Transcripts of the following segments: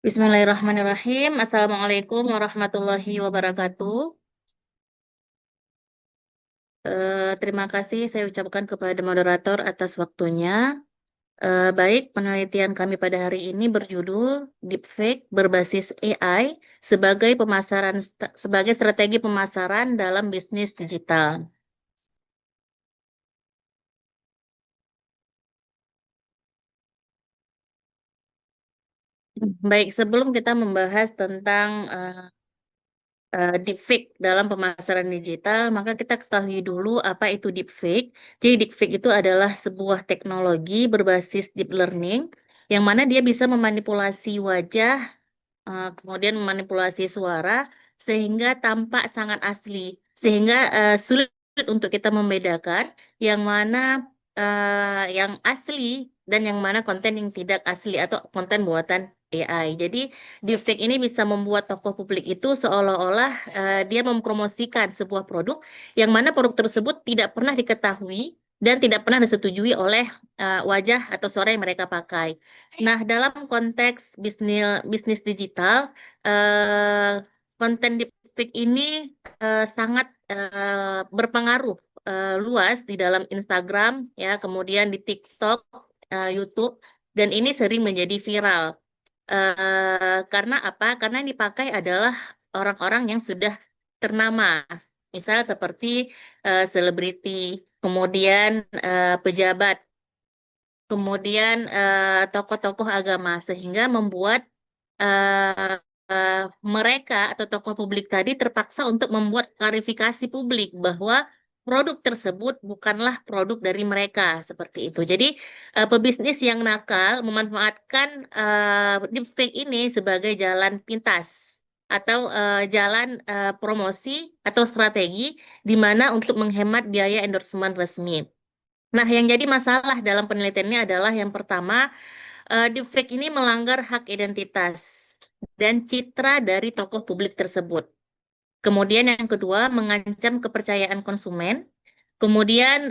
Bismillahirrahmanirrahim. Assalamualaikum warahmatullahi wabarakatuh. Terima kasih saya ucapkan kepada moderator atas waktunya. Baik, penelitian kami pada hari ini berjudul Deepfake berbasis AI sebagai strategi pemasaran dalam bisnis digital. Baik, sebelum kita membahas tentang deepfake dalam pemasaran digital, maka kita ketahui dulu apa itu deepfake. Jadi deepfake itu adalah sebuah teknologi berbasis deep learning yang mana dia bisa memanipulasi wajah, kemudian memanipulasi suara sehingga tampak sangat asli, sehingga sulit untuk kita membedakan yang mana yang asli dan yang mana konten yang tidak asli atau konten buatan AI. Jadi deepfake ini bisa membuat tokoh publik itu seolah-olah dia mempromosikan sebuah produk yang mana produk tersebut tidak pernah diketahui dan tidak pernah disetujui oleh wajah atau suara yang mereka pakai. Nah, dalam konteks bisnis digital, konten deepfake ini sangat berpengaruh luas di dalam Instagram, ya, kemudian di TikTok, YouTube, dan ini sering menjadi viral. Karena apa? Karena yang dipakai adalah orang-orang yang sudah ternama, misal seperti selebriti, kemudian pejabat, kemudian tokoh-tokoh agama, sehingga membuat eh, mereka atau tokoh publik tadi terpaksa untuk membuat klarifikasi publik bahwa produk tersebut bukanlah produk dari mereka, seperti itu. Jadi pebisnis yang nakal memanfaatkan deepfake ini sebagai jalan pintas atau jalan promosi atau strategi di mana untuk menghemat biaya endorsement resmi. Nah, yang jadi masalah dalam penelitian ini adalah yang pertama, deepfake ini melanggar hak identitas dan citra dari tokoh publik tersebut. Kemudian yang kedua, mengancam kepercayaan konsumen. Kemudian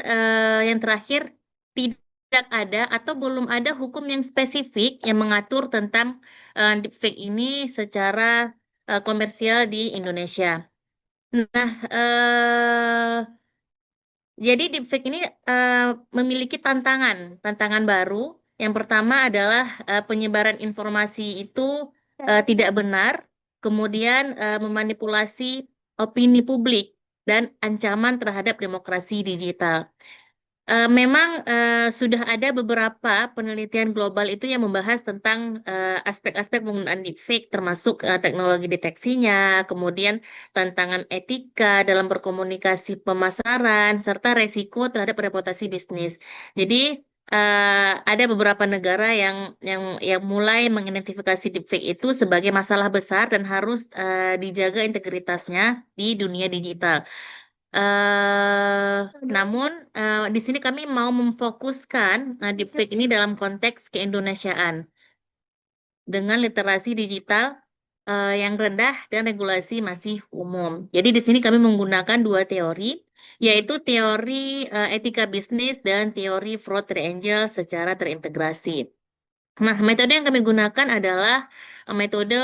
yang terakhir, tidak ada atau belum ada hukum yang spesifik yang mengatur tentang deepfake ini secara komersial di Indonesia. Nah, jadi deepfake ini eh, memiliki tantangan baru. Yang pertama adalah penyebaran informasi itu tidak benar, kemudian memanipulasi opini publik dan ancaman terhadap demokrasi digital. Memang sudah ada beberapa penelitian global itu yang membahas tentang aspek-aspek penggunaan deepfake, termasuk teknologi deteksinya, kemudian tantangan etika dalam berkomunikasi pemasaran, serta resiko terhadap reputasi bisnis. Jadi ada beberapa negara yang mulai mengidentifikasi deepfake itu sebagai masalah besar dan harus dijaga integritasnya di dunia digital. Namun di sini kami mau memfokuskan deepfake ini dalam konteks keindonesiaan dengan literasi digital yang rendah dan regulasi masih umum. Jadi di sini kami menggunakan dua teori, yaitu teori etika bisnis dan teori fraud triangle secara terintegrasi. Nah, metode yang kami gunakan adalah metode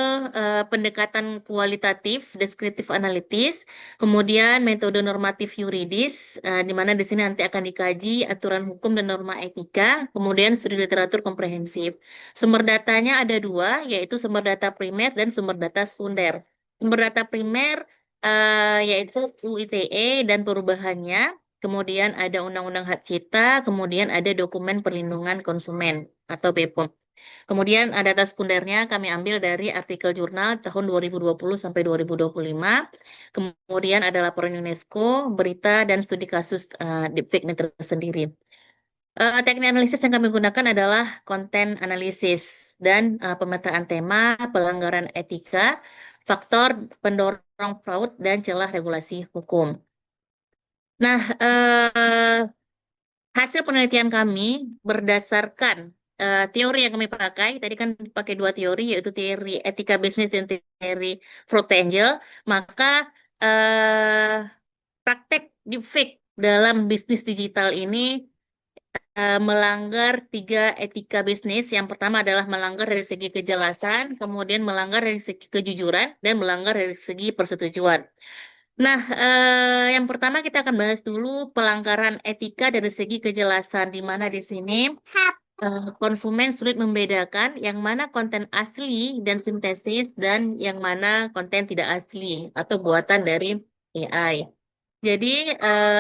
pendekatan kualitatif, deskriptif analitis, kemudian metode normatif yuridis, di mana di sini nanti akan dikaji aturan hukum dan norma etika, kemudian studi literatur komprehensif. Sumber datanya ada dua, yaitu sumber data primer dan sumber data sekunder. Sumber data primer yaitu UITE dan perubahannya, kemudian ada Undang-Undang Hak Cipta, kemudian ada Dokumen Perlindungan Konsumen atau BPOM. Kemudian data sekundernya kami ambil dari artikel jurnal tahun 2020 sampai 2025. Kemudian ada laporan UNESCO, berita, dan studi kasus deepfake ini tersendiri. Teknik analisis yang kami gunakan adalah konten analisis dan pemetaan tema, pelanggaran etika, faktor pendorong fraud, dan celah regulasi hukum. Nah, hasil penelitian kami berdasarkan teori yang kami pakai, tadi kan pakai dua teori, yaitu teori etika bisnis dan teori fraud angel, maka praktek deepfake dalam bisnis digital ini melanggar 3 etika bisnis. Yang pertama adalah melanggar dari segi kejelasan, kemudian melanggar dari segi kejujuran, dan melanggar dari segi persetujuan. Nah, yang pertama kita akan bahas dulu pelanggaran etika dari segi kejelasan, di mana di sini konsumen sulit membedakan yang mana konten asli dan sintesis dan yang mana konten tidak asli atau buatan dari AI. Jadi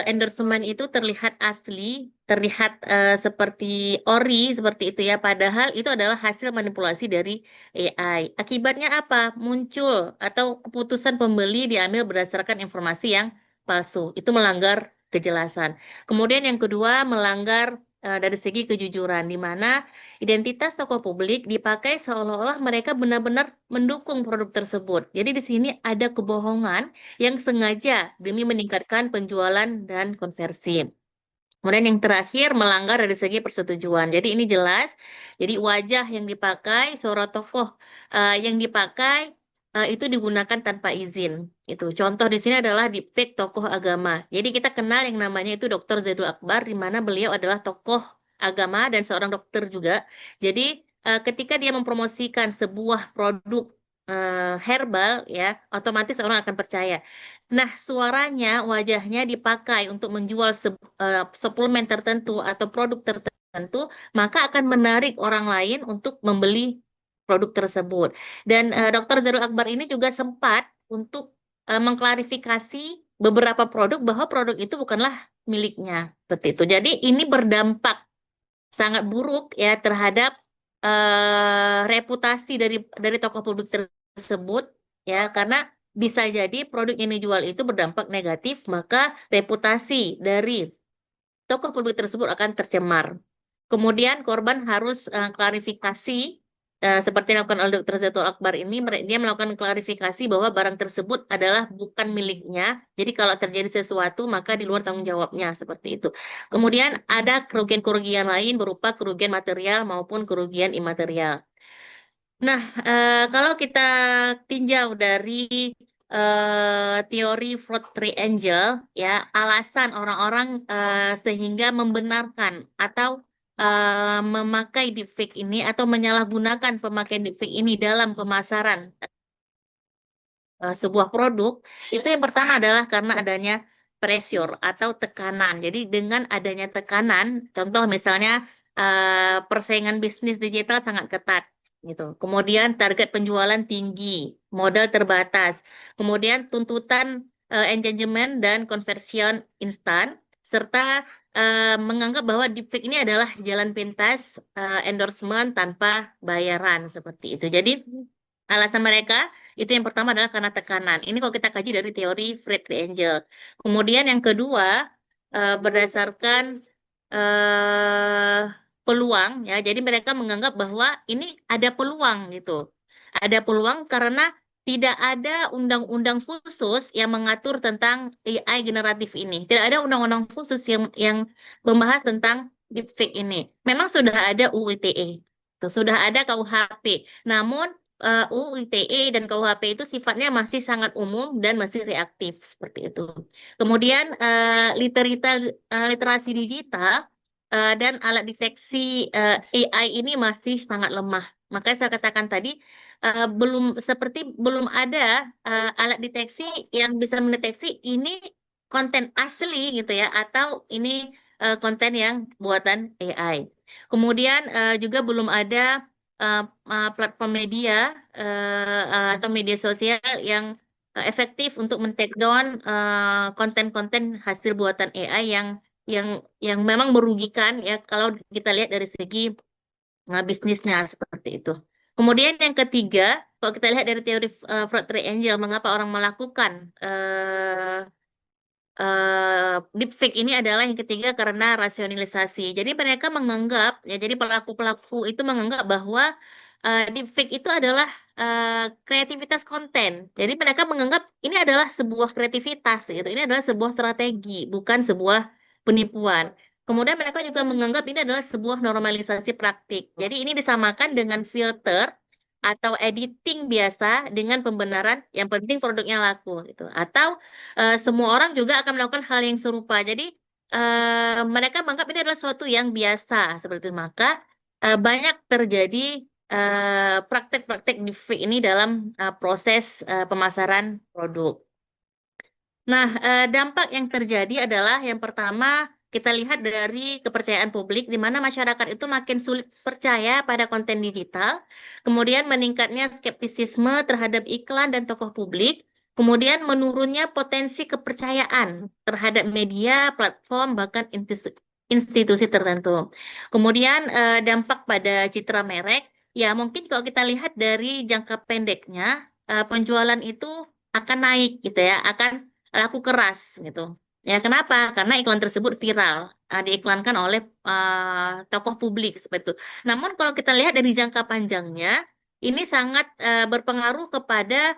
endorsement itu terlihat asli, terlihat seperti ori, seperti itu ya. Padahal itu adalah hasil manipulasi dari AI. Akibatnya apa? Muncul atau keputusan pembeli diambil berdasarkan informasi yang palsu. Itu melanggar kejelasan. Kemudian yang kedua melanggar dari segi kejujuran, di mana identitas tokoh publik dipakai seolah-olah mereka benar-benar mendukung produk tersebut. Jadi di sini ada kebohongan yang sengaja demi meningkatkan penjualan dan konversi. Kemudian yang terakhir melanggar dari segi persetujuan. Jadi ini jelas. Jadi wajah yang dipakai, suara tokoh yang dipakai itu digunakan tanpa izin. Itu contoh di sini adalah deepfake tokoh agama. Jadi kita kenal yang namanya itu Dr. Zaidul Akbar, di mana beliau adalah tokoh agama dan seorang dokter juga. Jadi ketika dia mempromosikan sebuah produk herbal, ya otomatis orang akan percaya. Nah, suaranya, wajahnya dipakai untuk menjual suplemen tertentu atau produk tertentu, maka akan menarik orang lain untuk membeli produk tersebut. Dan Dr. Zarul Akbar ini juga sempat untuk mengklarifikasi beberapa produk bahwa produk itu bukanlah miliknya, seperti itu. Jadi ini berdampak sangat buruk ya terhadap reputasi dari toko produk tersebut ya, karena bisa jadi produk yang dijual itu berdampak negatif, maka reputasi dari toko produk tersebut akan tercemar. Kemudian korban harus klarifikasi seperti yang dilakukan oleh Dr. Zatul Akbar ini, dia melakukan klarifikasi bahwa barang tersebut adalah bukan miliknya. Jadi kalau terjadi sesuatu maka di luar tanggung jawabnya, seperti itu. Kemudian ada kerugian-kerugian lain berupa kerugian material maupun kerugian imaterial. Nah, kalau kita tinjau dari teori fraud triangle, ya, alasan orang-orang sehingga membenarkan atau memakai deepfake ini atau menyalahgunakan pemakaian deepfake ini dalam pemasaran sebuah produk, itu yang pertama adalah karena adanya pressure atau tekanan. Jadi dengan adanya tekanan, contoh misalnya persaingan bisnis digital sangat ketat, gitu. Kemudian target penjualan tinggi, modal terbatas, kemudian tuntutan engagement dan conversion instan, serta menganggap bahwa deepfake ini adalah jalan pintas endorsement tanpa bayaran, seperti itu. Jadi alasan mereka itu yang pertama adalah karena tekanan. Ini kalau kita kaji dari teori Fred Triangle. Kemudian yang kedua berdasarkan eh, peluang, ya. Jadi mereka menganggap bahwa ini ada peluang gitu. Ada peluang karena tidak ada undang-undang khusus yang mengatur tentang AI generatif ini. Tidak ada undang-undang khusus yang membahas tentang deepfake ini. Memang sudah ada UU ITE, sudah ada KUHP. Namun UU ITE dan KUHP itu sifatnya masih sangat umum dan masih reaktif, seperti itu. Kemudian literasi digital dan alat deteksi AI ini masih sangat lemah. Makanya saya katakan tadi belum ada alat deteksi yang bisa mendeteksi ini konten asli gitu ya, atau ini konten yang buatan AI. Kemudian juga belum ada uh, platform media atau media sosial yang efektif untuk men-take down konten-konten hasil buatan AI yang yang memang merugikan ya kalau kita lihat dari segi bisnisnya, seperti itu. Kemudian yang ketiga, kalau kita lihat dari teori fraud triangle, mengapa orang melakukan deepfake ini adalah yang ketiga karena rasionalisasi. Jadi mereka menganggap, ya jadi pelaku-pelaku itu menganggap bahwa deepfake itu adalah kreativitas konten. Jadi mereka menganggap ini adalah sebuah kreativitas, gitu. Ini adalah sebuah strategi, bukan sebuah penipuan. Kemudian mereka juga menganggap ini adalah sebuah normalisasi praktik. Jadi ini disamakan dengan filter atau editing biasa dengan pembenaran yang penting produknya laku gitu. Atau semua orang juga akan melakukan hal yang serupa. Jadi mereka menganggap ini adalah sesuatu yang biasa seperti itu. Maka banyak terjadi praktek-praktek deepfake ini dalam proses pemasaran produk. Nah, dampak yang terjadi adalah yang pertama kita lihat dari kepercayaan publik, di mana masyarakat itu makin sulit percaya pada konten digital, kemudian meningkatnya skeptisisme terhadap iklan dan tokoh publik, kemudian menurunnya potensi kepercayaan terhadap media, platform, bahkan institusi tertentu. Kemudian dampak pada citra merek, ya mungkin kalau kita lihat dari jangka pendeknya, penjualan itu akan naik gitu ya, akan laku keras gitu. Ya, kenapa? Karena iklan tersebut viral, diiklankan oleh tokoh publik seperti itu. Namun kalau kita lihat dari jangka panjangnya, ini sangat berpengaruh kepada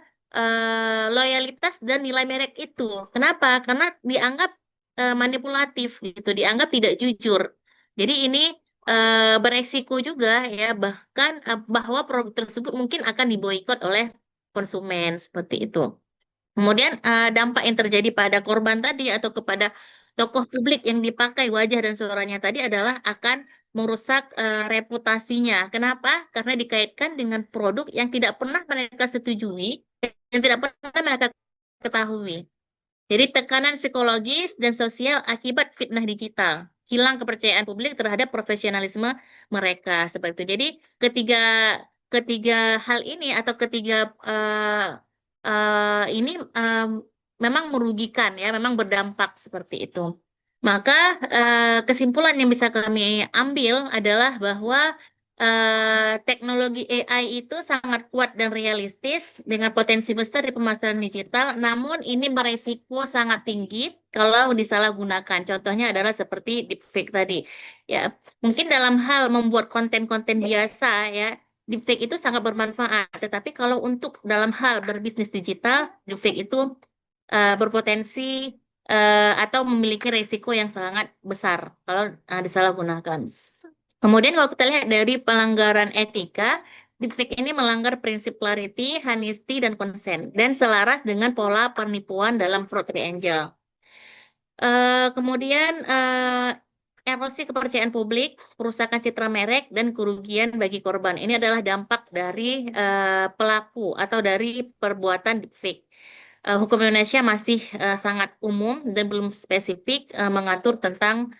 loyalitas dan nilai merek itu. Kenapa? Karena dianggap manipulatif gitu, dianggap tidak jujur. Jadi ini beresiko juga ya, bahkan bahwa produk tersebut mungkin akan diboikot oleh konsumen seperti itu. Kemudian dampak yang terjadi pada korban tadi atau kepada tokoh publik yang dipakai wajah dan suaranya tadi adalah akan merusak reputasinya. Kenapa? Karena dikaitkan dengan produk yang tidak pernah mereka setujui, yang tidak pernah mereka ketahui. Jadi tekanan psikologis dan sosial akibat fitnah digital. Hilang kepercayaan publik terhadap profesionalisme mereka seperti itu. Jadi ketiga ketiga hal ini atau ketiga ini memang merugikan ya, memang berdampak seperti itu. Maka kesimpulan yang bisa kami ambil adalah bahwa teknologi AI itu sangat kuat dan realistis dengan potensi besar di pemasaran digital, namun ini beresiko sangat tinggi kalau disalahgunakan. Contohnya adalah seperti deepfake tadi. Ya, mungkin dalam hal membuat konten-konten biasa ya, deepfake itu sangat bermanfaat. Tetapi kalau untuk dalam hal berbisnis digital, deepfake itu berpotensi atau memiliki resiko yang sangat besar kalau disalahgunakan. Kemudian kalau kita lihat dari pelanggaran etika, deepfake ini melanggar prinsip clarity, honesty, dan consent, dan selaras dengan pola penipuan dalam fraud triangle. Kemudian erosi kepercayaan publik, kerusakan citra merek, dan kerugian bagi korban. Ini adalah dampak dari pelaku atau dari perbuatan deepfake. Hukum Indonesia masih sangat umum dan belum spesifik mengatur tentang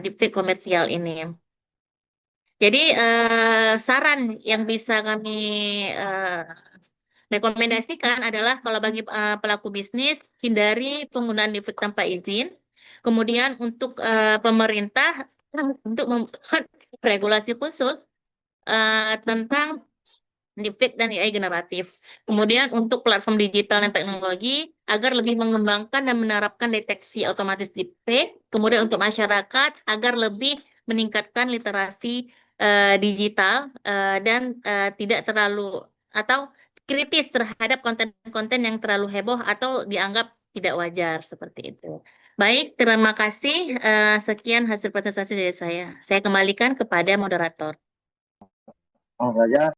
deepfake komersial ini. Jadi saran yang bisa kami eh, rekomendasikan adalah kalau bagi pelaku bisnis, hindari penggunaan deepfake tanpa izin. Kemudian untuk pemerintah untuk membuat regulasi khusus tentang deepfake dan AI generatif. Kemudian untuk platform digital dan teknologi agar lebih mengembangkan dan menerapkan deteksi otomatis deepfake. Kemudian untuk masyarakat agar lebih meningkatkan literasi digital dan tidak terlalu atau kritis terhadap konten-konten yang terlalu heboh atau dianggap tidak wajar seperti itu. Baik, terima kasih. Sekian hasil presentasi dari saya. Saya kembalikan kepada moderator. Oh, saja.